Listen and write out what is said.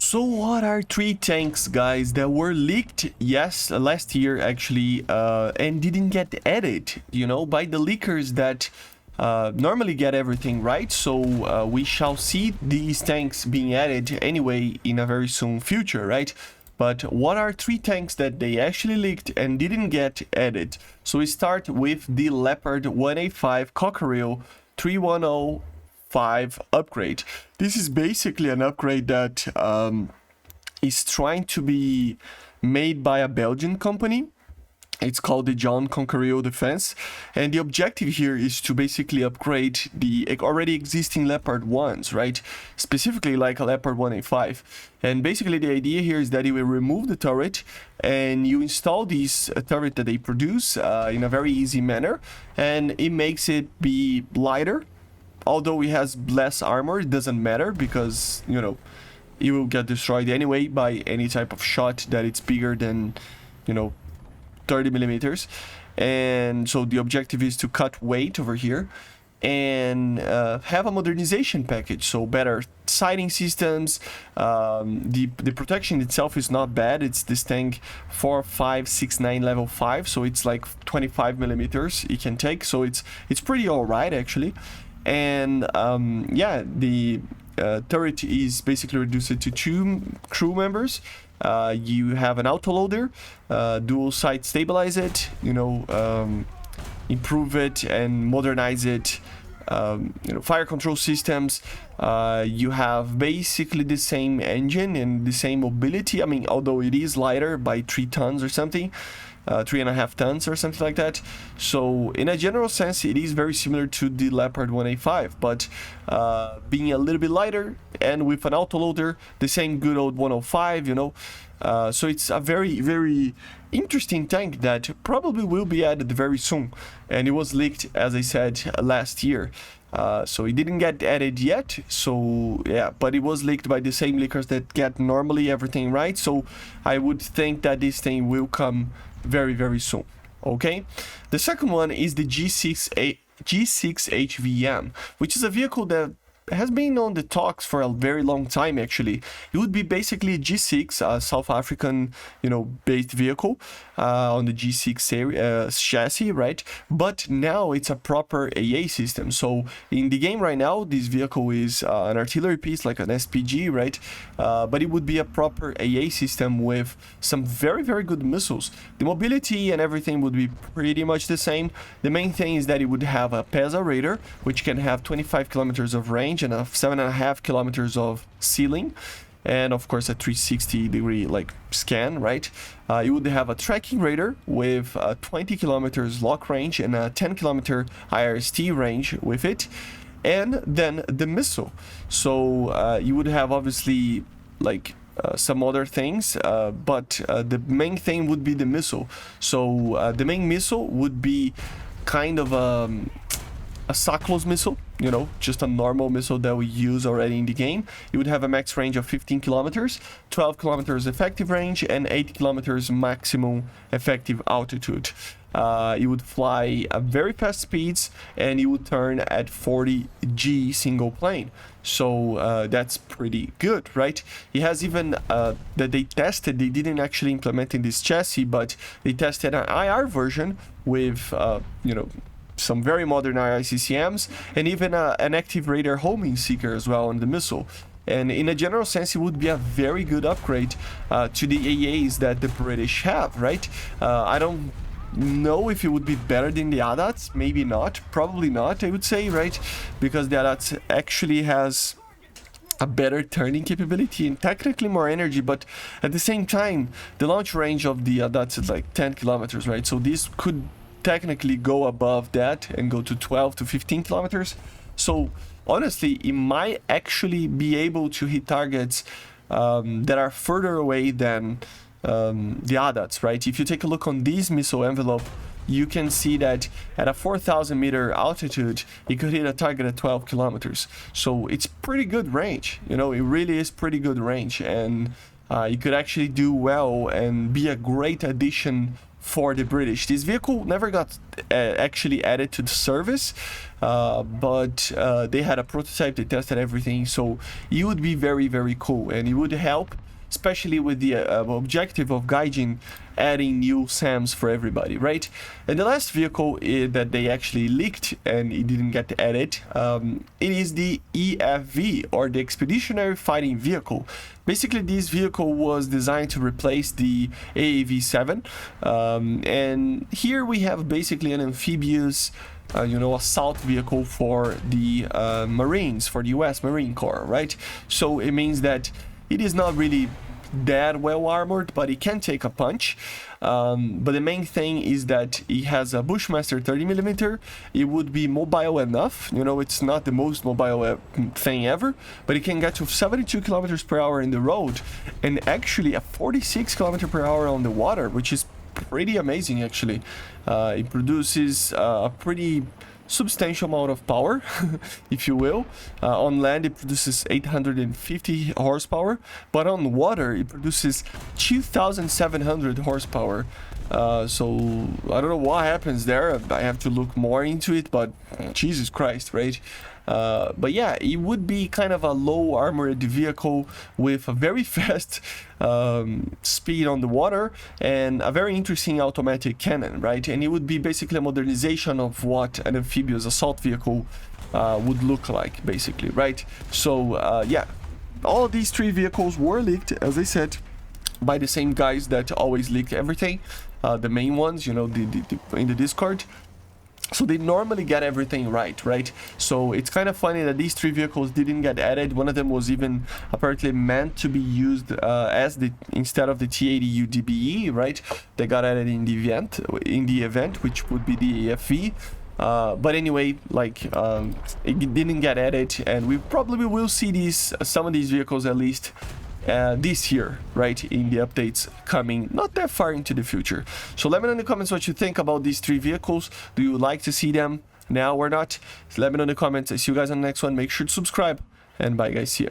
So what are three tanks, guys, that were leaked, yes, last year actually, and didn't get added, by the leakers that normally get everything right. So we shall see these tanks being added anyway in a very soon future, right? But what are three tanks that they actually leaked and didn't get added? So we start with the Leopard 1A5 Cockerill 3105 upgrade. This is basically an upgrade that is trying to be made by a Belgian company. It's called the John Cockerill Defense, and the objective here is to basically upgrade the already existing Leopard 1s, right? Specifically like a Leopard 1A5. And basically the idea here is that you will remove the turret and you install this turret that they produce in a very easy manner, and it makes it be lighter. Although it has less armor, it doesn't matter because, it will get destroyed anyway by any type of shot that it's bigger than, 30 millimeters. And so the objective is to cut weight over here and have a modernization package, so better sighting systems. The protection itself is not bad. It's this tank 4569 level 5, so it's like 25 millimeters it can take, so it's pretty all right actually. And yeah, the turret is basically reduced to 2 crew members. You have an autoloader, dual sight stabilize it, improve it and modernize it, fire control systems. You have basically the same engine and the same mobility. I mean, although it is lighter by 3 tons or something, 3.5 tons or something like that. So in a general sense, it is very similar to the Leopard 1A5, but being a little bit lighter and with an autoloader, the same good old 105, so it's a very, very interesting tank that probably will be added very soon. And it was leaked, as I said, last year. So it didn't get added yet, so yeah, but it was leaked by the same leakers that get normally everything right. So I would think that this thing will come very, very soon. Okay, the second one is the G6 HVM, which is a vehicle that has been on the talks for a very long time actually. It would be basically a G6, a South African, based vehicle on the G6 chassis, right? But now it's a proper AA system. So in the game right now, this vehicle is an artillery piece, like an SPG, right? But it would be a proper AA system with some very, very good missiles. The mobility and everything would be pretty much the same. The main thing is that it would have a PESA radar, which can have 25 kilometers of range and a 7.5 kilometers of ceiling, and of course a 360-degree scan, right? You would have a tracking radar with 20 kilometers lock range and a 10 kilometer IRST range with it, and then the missile. So you would have obviously some other things, but the main thing would be the missile. So the main missile would be kind of a Cockerill missile, just a normal missile that we use already in the game. It would have a max range of 15 kilometers, 12 kilometers effective range, and 8 kilometers maximum effective altitude. It would fly at very fast speeds, and it would turn at 40 G single plane. So that's pretty good, right? It has even that they tested, they didn't actually implement in this chassis, but they tested an IR version with, some very modern ICCMs, and even an active radar homing seeker as well on the missile. And in a general sense, it would be a very good upgrade to the AAs that the British have, right? I don't know if it would be better than the ADATs, maybe not, probably not, I would say, right? Because the ADATs actually has a better turning capability and technically more energy, but at the same time, the launch range of the ADATs is like 10 kilometers, right? So this could technically go above that and go to 12 to 15 kilometers. So honestly, it might actually be able to hit targets that are further away than the ADATs, right? If you take a look on this missile envelope, you can see that at a 4,000 meter altitude, it could hit a target at 12 kilometers. So it's pretty good range, it really is pretty good range, and you could actually do well and be a great addition for the British. This vehicle never got actually added to the service, but they had a prototype, they tested everything, so it would be very, very cool, and it would help, especially with the objective of Gaijin adding new SAMs for everybody, right? And the last vehicle that they actually leaked and it didn't get added, it is the EFV, or the Expeditionary Fighting Vehicle. Basically, this vehicle was designed to replace the AAV-7, and here we have basically an amphibious assault vehicle for the Marines, for the US Marine Corps, right? So it means that it is not really that well armored, but it can take a punch. But the main thing is that it has a Bushmaster 30mm. It would be mobile enough, it's not the most mobile thing ever, but it can get to 72 kilometers per hour in the road and actually a 46 kilometers per hour on the water, which is pretty amazing actually. It produces a pretty substantial amount of power, if you will. On land it produces 850 horsepower, but on water it produces 2700 horsepower. So I don't know what happens there. I have to look more into it, but Jesus Christ, right? But yeah, it would be kind of a low armored vehicle with a very fast speed on the water and a very interesting automatic cannon, right? And it would be basically a modernization of what an amphibious assault vehicle would look like, basically, right? So yeah, all of these three vehicles were leaked, as I said, by the same guys that always leak everything, the main ones, in the Discord. So they normally get everything right? So it's kind of funny that these three vehicles didn't get added. One of them was even apparently meant to be used instead of the T80U DBE, right? They got added in the event, which would be the AFV. But anyway, it didn't get added, and we probably will see some of these vehicles at least this year, right, in the updates coming not that far into the future. So let me know in the comments what you think about these three vehicles. Do you like to see them now or not? Let me know in the comments. I see you guys on the next one. Make sure to subscribe, and bye guys, see ya.